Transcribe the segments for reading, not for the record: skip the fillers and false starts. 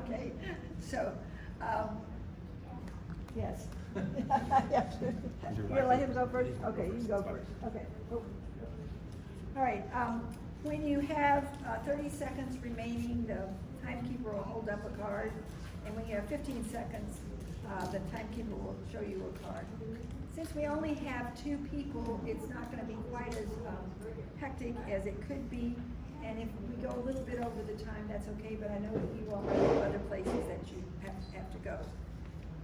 Okay, so, yes. You'll let him go first? Okay, you can go first, okay. Oh. All right, when you have 30 seconds remaining, the timekeeper will hold up a card, and when you have 15 seconds, the timekeeper will show you a card. Since we only have 2 people, it's not gonna be quite as hectic as it could be, and if we go a little bit over the time, that's okay, but I know that you all have other places that you have to go.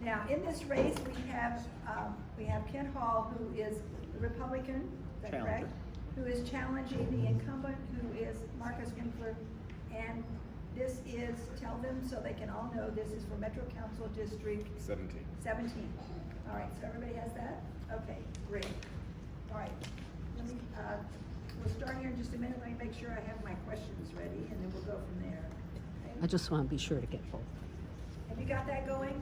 Now, in this race, we have Ken Hall, who is the Republican, is that correct? Who is challenging the incumbent, who is Marcus Winkler, and this is, tell them so they can all know, this is for Metro Council District 17. All right, so everybody has that? Okay, great. All right, let me, we'll start here in just a minute. Let me make sure I have my questions ready, and then we'll go from there. Okay? I just want to be sure to get both. Have you got that going?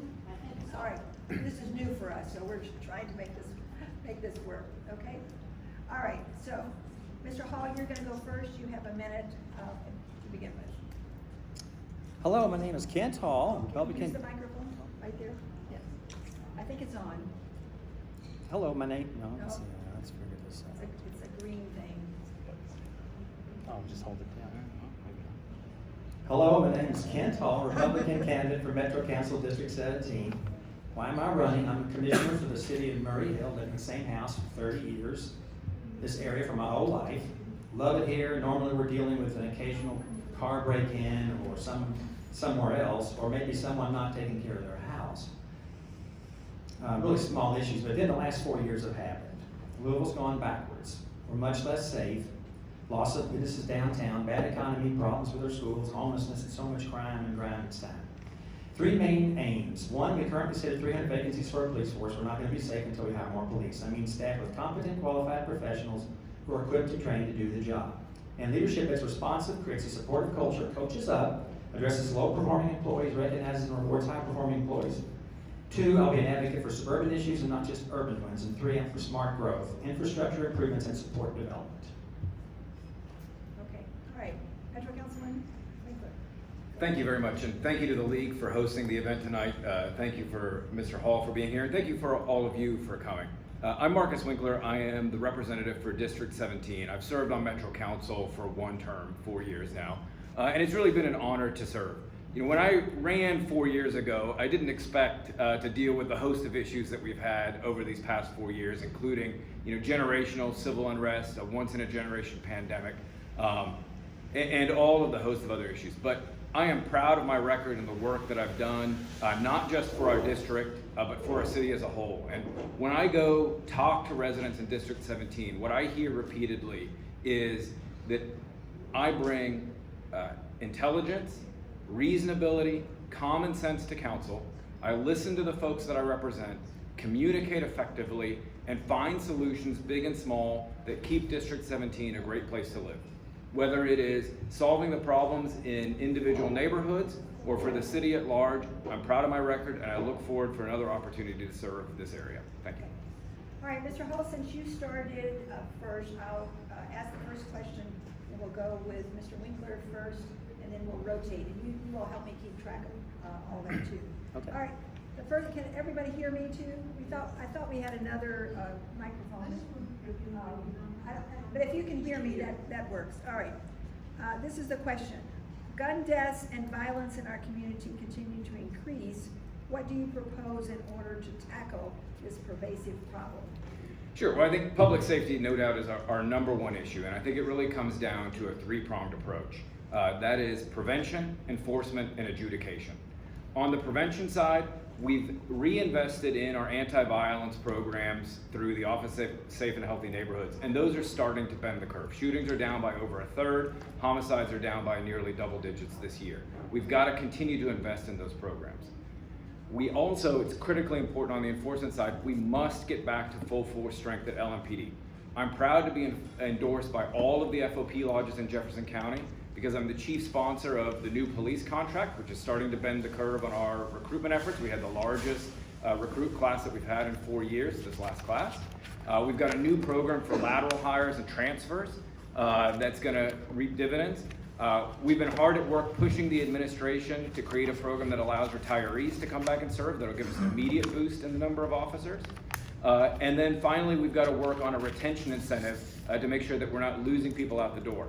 All right, this is new for us, so we're trying to make this work, okay? All right, so, Mr. Hall, you're gonna go first. You have a minute to begin with. Hello, my name is Kent Hall. I'm Republican. Use the microphone right there. Yes. I think it's on. Hello, my name. No, No. let's figure this out. It's a green thing. Oh, just hold it down. Hello, my name is Kent Hall, Republican candidate for Metro Council District 17. Why am I running? I'm a commissioner for the city of Murray Hill, lived in the same house for 30 years. This area for my whole life. Love it here. Normally we're dealing with an occasional car break-in or somewhere else, or maybe someone not taking care of their house. Really small issues, but then the last 4 years have happened. Louisville's gone backwards. We're much less safe. Loss of businesses downtown, bad economy, problems with our schools, homelessness, and so much crime and grime it's time. 3 main aims. 1, we currently sit at 300 vacancies for our police force. We're not going to be safe until we hire more police. I mean staff with competent, qualified professionals who are equipped and trained to do the job. And leadership that's responsive, creates a supportive culture, coaches up, addresses low-performing employees, recognizes and rewards high-performing employees. 2, I'll be an advocate for suburban issues and not just urban ones. And 3, I'm for smart growth, infrastructure improvements, and support development. Okay, all right. Metro Councilman Winkler. Thank you very much, and thank you to the League for hosting the event tonight. Thank you for Mr. Hall for being here, and thank you for all of you for coming. I'm Marcus Winkler. I am the representative for District 17. I've served on Metro Council for 1 term, 4 years now, and it's really been an honor to serve. You know, when I ran 4 years ago, I didn't expect to deal with the host of issues that we've had over these past 4 years, including, you know, generational civil unrest, a once-in-a-generation pandemic, and all of the host of other issues. But I am proud of my record and the work that I've done, not just for our district, but for our city as a whole. And when I go talk to residents in District 17, what I hear repeatedly is that I bring intelligence, reasonability, common sense to council. I listen to the folks that I represent, communicate effectively, and find solutions big and small that keep District 17 a great place to live. Whether it is solving the problems in individual neighborhoods or for the city at large, I'm proud of my record and I look forward for another opportunity to serve this area. Thank you. All right, Mr. Hall, since you started first, I'll ask the first question, and we'll go with Mr. Winkler first, and then we'll rotate, and you will help me keep track of all that too. Okay. All right, the first, can everybody hear me too? I thought we had another microphone. But if you can hear me, that works. All right, this is the question. Gun deaths and violence in our community continue to increase. What do you propose in order to tackle this pervasive problem? Sure, well I think public safety no doubt is our number 1 issue, and I think it really comes down to a 3-pronged approach. That is prevention, enforcement, and adjudication. On the prevention side, we've reinvested in our anti-violence programs through the Office of Safe and Healthy Neighborhoods, and those are starting to bend the curve. Shootings are down by over 1/3, homicides are down by nearly double digits this year. We've got to continue to invest in those programs. We also, it's critically important on the enforcement side, we must get back to full force strength at LMPD. I'm proud to be endorsed by all of the FOP lodges in Jefferson County because I'm the chief sponsor of the new police contract, which is starting to bend the curve on our recruitment efforts. We had the largest recruit class that we've had in 4 years, this last class. We've got a new program for lateral hires and transfers that's gonna reap dividends. We've been hard at work pushing the administration to create a program that allows retirees to come back and serve. That'll give us an immediate boost in the number of officers. And then finally, we've got to work on a retention incentive to make sure that we're not losing people out the door.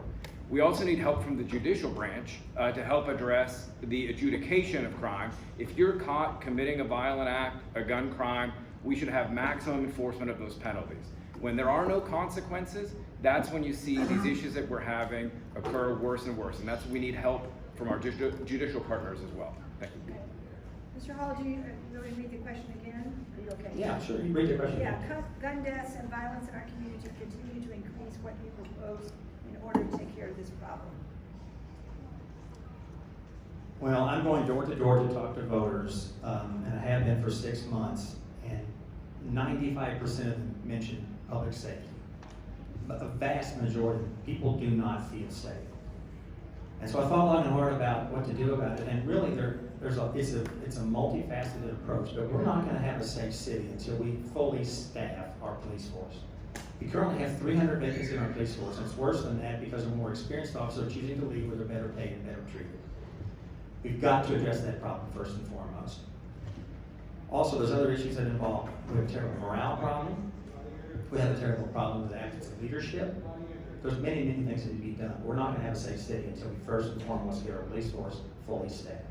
We also need help from the judicial branch to help address the adjudication of crime. If you're caught committing a violent act, a gun crime, we should have maximum enforcement of those penalties. When there are no consequences, that's when you see these issues that we're having occur worse and worse. And that's when we need help from our judicial partners as well. Thank you. Mr. Hall, do you want to read the question again? Are you okay? Yeah, sure, you read the question. Yeah, gun deaths and violence in our community continue to increase. What do you propose in order to take care of this problem? Well, I'm going door to door to talk to voters, and I have been for 6 months, and 95% of them mention public safety. But a vast majority of people do not feel safe. And so I thought long and hard about what to do about it, and really it's a multifaceted approach, but we're not gonna have a safe city until we fully staff our police force. We currently have 300 vacancies in our police force, and it's worse than that because of more experienced officers choosing to leave where they're better paid and better treated. We've got to address that problem first and foremost. Also, there's other issues that involve, we have a terrible morale problem, we have a terrible problem with absence of leadership. There's many, many things that need to be done. We're not gonna have a safe city until we first and foremost get our police force fully staffed.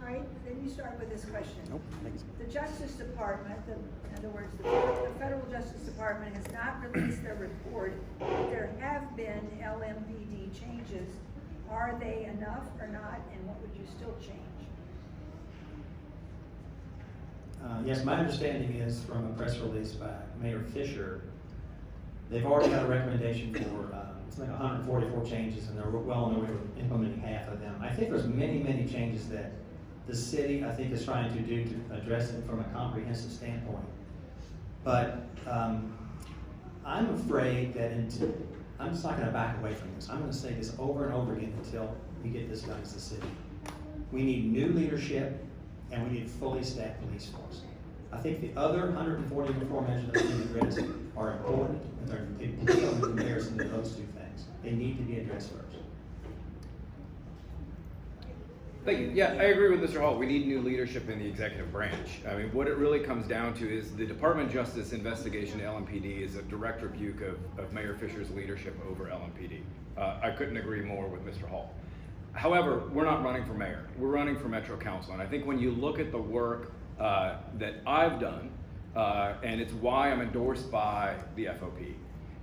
All right, then you start with this question. Nope, thanks. The Justice Department, in other words, the Federal Justice Department has not released their report. There have been LMPD changes. Are they enough or not, and what would you still change? Yes, my understanding is from a press release by Mayor Fisher, they've already got a recommendation for, it's like 144 changes, and they're well on their way to implementing half of them. I think there's many, many changes that the city, I think, is trying to do to address it from a comprehensive standpoint. But I'm afraid that I'm just not gonna back away from this. I'm gonna say this over and over again until we get this done as a city. We need new leadership, and we need a fully staffed police force. I think the other 144 measures that we address are important, and they're pale in comparison to those two things. They need to be addressed first. Thank you. Yeah, I agree with Mr. Hall. We need new leadership in the executive branch. I mean, what it really comes down to is the Department of Justice investigation to LMPD is a direct rebuke of Mayor Fisher's leadership over LMPD. I couldn't agree more with Mr. Hall. However, we're not running for mayor. We're running for Metro Council. And I think when you look at the work that I've done, and it's why I'm endorsed by the FOP,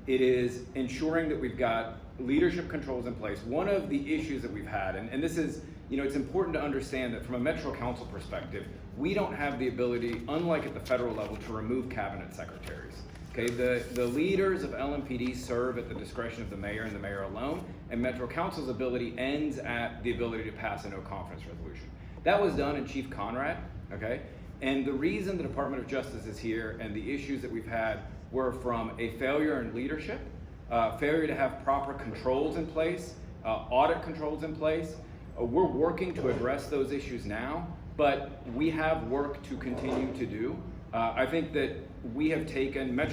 it is ensuring that we've got leadership controls in place. One of the issues that we've had, and this is, it's important to understand that from a Metro Council perspective, we don't have the ability, unlike at the federal level, to remove cabinet secretaries. Okay, the leaders of LMPD serve at the discretion of the mayor and the mayor alone, and Metro Council's ability ends at the ability to pass a no confidence resolution. That was done in Chief Conrad, okay? And the reason the Department of Justice is here and the issues that we've had were from a failure in leadership, failure to have proper controls in place, audit controls in place. We're working to address those issues now, but we have work to continue to do. I think that we have taken Metro